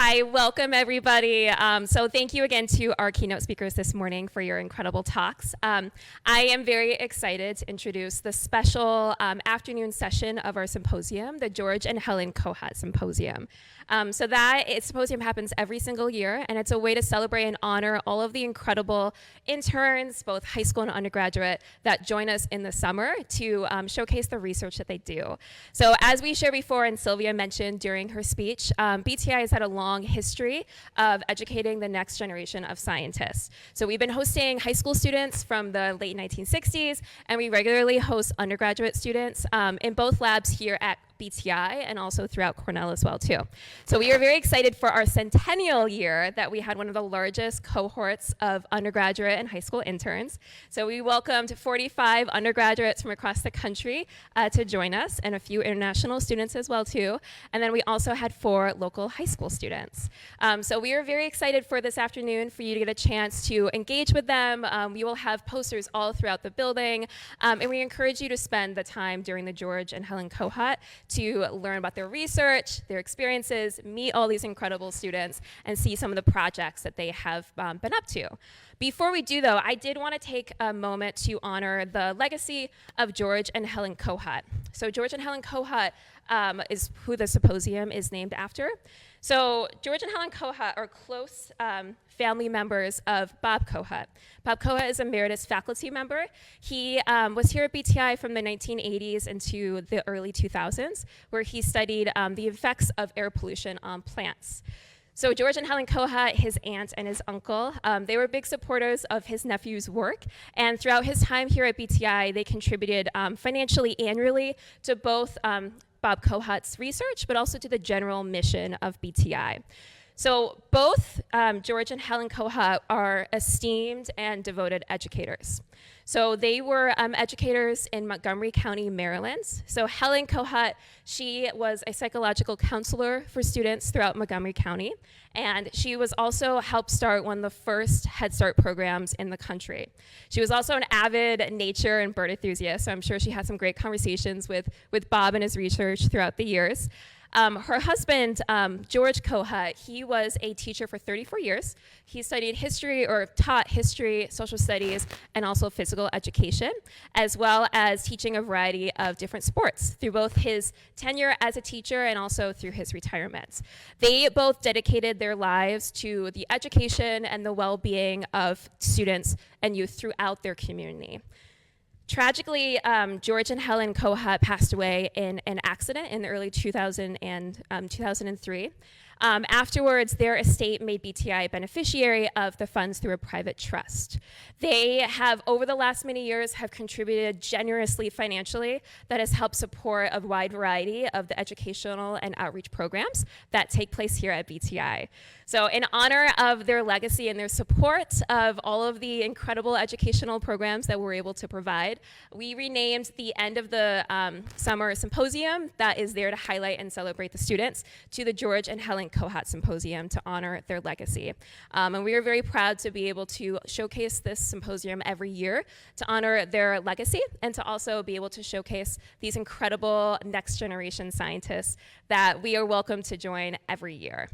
Hi, welcome everybody. So thank you again to our keynote speakers this morning for your incredible talks. I am very excited to introduce the special afternoon session of our symposium, the George and Helen Kohuts Symposium. So that symposium happens every single year, and it's a way to celebrate and honor all of the incredible interns, both high school and undergraduate, that join us in the summer to showcase the research that they do. So as we shared before, and Sylvia mentioned during her speech, BTI has had a long history of educating the next generation of scientists. So we've been hosting high school students from the late 1960s, and we regularly host undergraduate students in both labs here at BTI and also throughout Cornell as well too. So we are very excited for our Centennial year that we had one of the largest cohorts of undergraduate and high school interns. So we welcomed 45 undergraduates from across the country to join us, and a few international students as well too. And then we also had 4 local high school students. So we are very excited for this afternoon for you to get a chance to engage with them. We will have posters all throughout the building, and we encourage you to spend the time during the George and Helen Kohuts to learn about their research, their experiences, meet all these incredible students, and see some of the projects that they have been up to. Before we do, though, I did want to take a moment to honor the legacy of George and Helen Kohuts. So George and Helen Kohuts is who the symposium is named after. So George and Helen Kohuts are close family members of Bob Kohuts. Bob Kohuts is emeritus faculty member. He was here at BTI from the 1980s into the early 2000s, where he studied the effects of air pollution on plants. So George and Helen Kohuts, his aunt and his uncle, they were big supporters of his nephew's work, and throughout his time here at BTI, they contributed financially annually to both Bob Kohuts' research, but also to the general mission of BTI. So both George and Helen Kohuts are esteemed and devoted educators. So they were educators in Montgomery County, Maryland. So Helen Kohuts, she was a psychological counselor for students throughout Montgomery County, and she was also helped start one of the first Head Start programs in the country. She was also an avid nature and bird enthusiast, so I'm sure she had some great conversations with Bob and his research throughout the years. Her husband, George Kohuts, he was a teacher for 34 years. He studied history, or taught history, social studies, and also physical education, as well as teaching a variety of different sports through both his tenure as a teacher and also through his retirement. They both dedicated their lives to the education and the well-being of students and youth throughout their community. Tragically, George and Helen Kohuts passed away in an accident in the early 2003. Afterwards, their estate made BTI beneficiary of the funds through a private trust. They have, over the last many years, have contributed generously financially that has helped support a wide variety of the educational and outreach programs that take place here at BTI. So in honor of their legacy and their support of all of the incredible educational programs that we're able to provide, we renamed the end of the summer symposium that is there to highlight and celebrate the students to the George and Helen Kohuts Symposium to honor their legacy. And we are very proud to be able to showcase this symposium every year to honor their legacy and to also be able to showcase these incredible next generation scientists that we are welcome to join every year.